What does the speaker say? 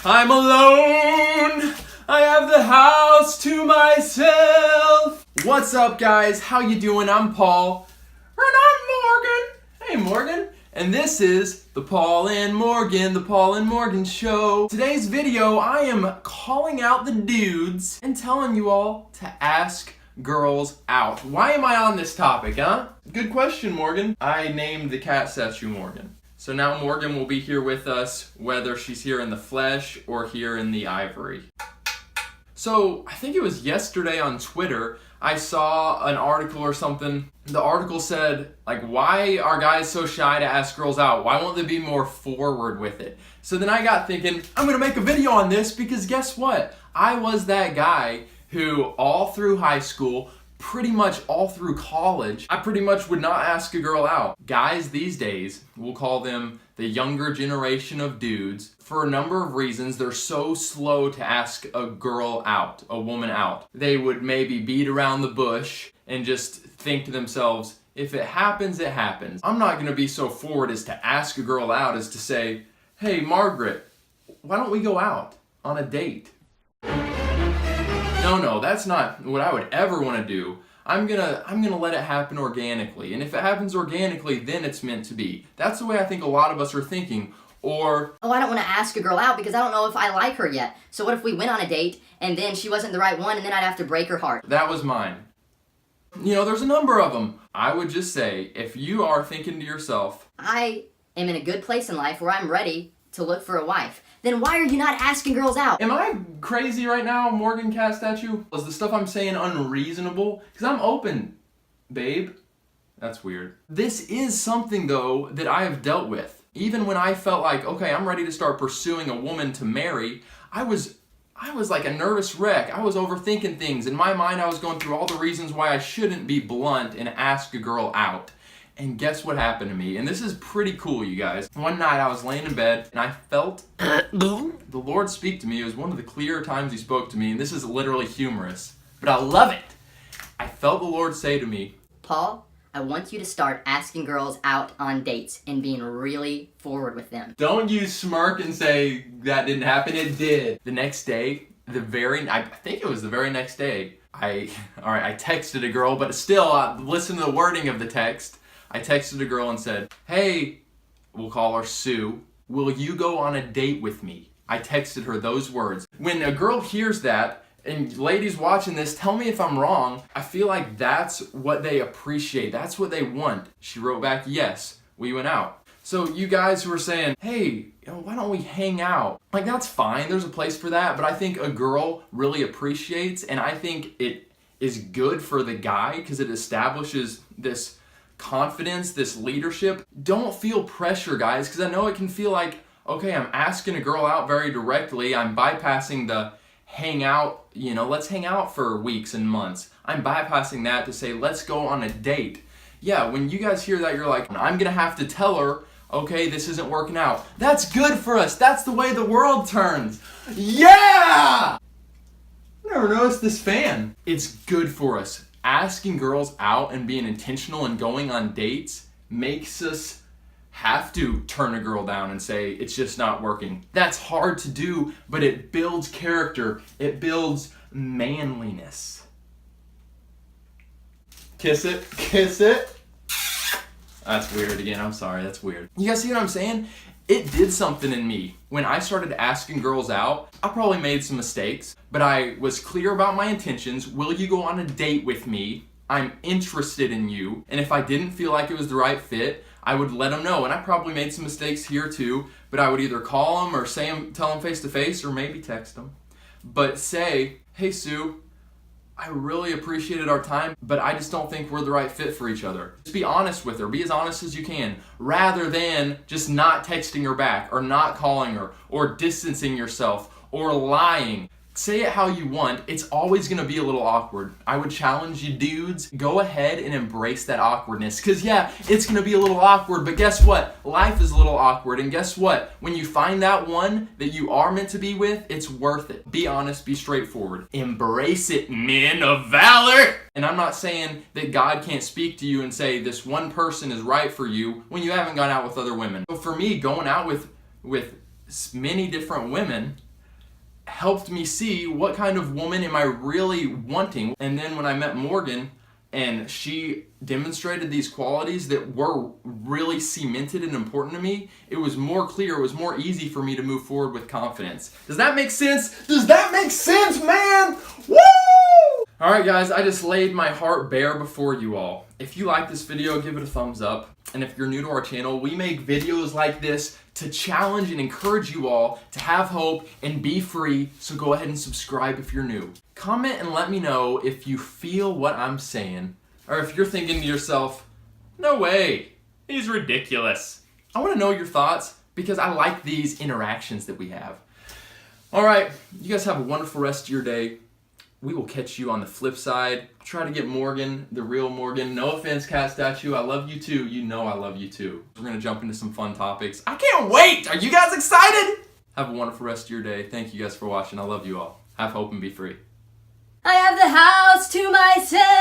I'm alone. I have the house to myself. What's up, guys? How you doing? I'm Paul. And I'm Morgan. Hey, Morgan. And this is the Paul and Morgan Show. Today's video, I am calling out the dudes and telling you all to ask girls out. Why am I on this topic, huh? Good question, Morgan. I named the cat statue Morgan. So now Morgan will be here with us, whether she's here in the flesh or here in the ivory. So I think it was yesterday on Twitter, I saw an article or something. The article said, like, why are guys so shy to ask girls out? Why won't they be more forward with it? So then I got thinking, I'm gonna make a video on this because guess what? I was that guy who all through high school, pretty much all through college, I pretty much would not ask a girl out. Guys these days, we'll call them the younger generation of dudes, for a number of reasons, they're so slow to ask a girl out, a woman out. They would maybe beat around the bush and just think to themselves, if it happens, it happens. I'm not gonna be so forward as to ask a girl out as to say, hey, Margaret, why don't we go out on a date? No, that's not what I would ever want to do. I'm gonna let it happen organically. And if it happens organically, then it's meant to be. That's the way I think a lot of us are thinking. Or, oh, I don't want to ask a girl out because I don't know if I like her yet. So what if we went on a date and then she wasn't the right one and then I'd have to break her heart? That was mine. You know, there's a number of them. I would just say, if you are thinking to yourself, I am in a good place in life where I'm ready to look for a wife, then why are you not asking girls out? Am I crazy right now, Morgan Cat Statue? Is the stuff I'm saying unreasonable? Because I'm open, babe. That's weird. This is something, though, that I have dealt with. Even when I felt like, okay, I'm ready to start pursuing a woman to marry, I was like a nervous wreck. I was overthinking things. In my mind, I was going through all the reasons why I shouldn't be blunt and ask a girl out. And guess what happened to me? And this is pretty cool, you guys. One night I was laying in bed and I felt the Lord speak to me. It was one of the clearer times He spoke to me, and this is literally humorous, but I love it. I felt the Lord say to me, Paul, I want you to start asking girls out on dates and being really forward with them. Don't you smirk and say that didn't happen. It did. The next day, I think it was the very next day, I texted a girl, but still, listen to the wording of the text. I texted a girl and said, hey, we'll call her Sue, will you go on a date with me? I texted her those words. When a girl hears that, and ladies watching this, tell me if I'm wrong, I feel like that's what they appreciate. That's what they want. She wrote back, yes, we went out. So you guys who are saying, hey, why don't we hang out? Like, that's fine, there's a place for that, but I think a girl really appreciates, and I think it is good for the guy because it establishes this confidence, this leadership. Don't feel pressure, guys, because I know it can feel like, okay, I'm asking a girl out very directly. I'm bypassing the hang out, let's hang out for weeks and months. I'm bypassing that to say, let's go on a date. Yeah, when you guys hear that, you're like, I'm gonna have to tell her, okay, this isn't working out. That's good for us. That's the way the world turns. Yeah! Never noticed this fan. It's good for us. Asking girls out and being intentional and going on dates makes us have to turn a girl down and say, it's just not working. That's hard to do, but it builds character. It builds manliness. Kiss it, kiss it. That's weird again, I'm sorry, that's weird. You guys see what I'm saying? It did something in me. When I started asking girls out, I probably made some mistakes, but I was clear about my intentions. Will you go on a date with me? I'm interested in you. And if I didn't feel like it was the right fit, I would let them know. And I probably made some mistakes here too, but I would either call them or tell them face to face or maybe text them. But say, hey Sue, I really appreciated our time, but I just don't think we're the right fit for each other. Just be honest with her. Be as honest as you can, rather than just not texting her back or not calling her or distancing yourself or lying. Say it how you want. It's always gonna be a little awkward. I would challenge you dudes, go ahead and embrace that awkwardness. Cause yeah, it's gonna be a little awkward, but guess what? Life is a little awkward, and guess what? When you find that one that you are meant to be with, it's worth it. Be honest, be straightforward. Embrace it, men of valor! And I'm not saying that God can't speak to you and say this one person is right for you when you haven't gone out with other women. But for me, going out with many different women, helped me see what kind of woman am I really wanting. And then when I met Morgan and she demonstrated these qualities that were really cemented and important to me, it was more clear, it was more easy for me to move forward with confidence. Does that make sense? Does that make sense, man? Woo! Alright guys, I just laid my heart bare before you all. If you like this video, give it a thumbs up. And if you're new to our channel, we make videos like this to challenge and encourage you all to have hope and be free, so go ahead and subscribe if you're new. Comment and let me know if you feel what I'm saying, or if you're thinking to yourself, no way, he's ridiculous. I want to know your thoughts because I like these interactions that we have. Alright, you guys have a wonderful rest of your day. We will catch you on the flip side. I'll try to get Morgan, the real Morgan. No offense, Cat Statue. I love you too. You know I love you too. We're going to jump into some fun topics. I can't wait! Are you guys excited? Have a wonderful rest of your day. Thank you guys for watching. I love you all. Have hope and be free. I have the house to myself.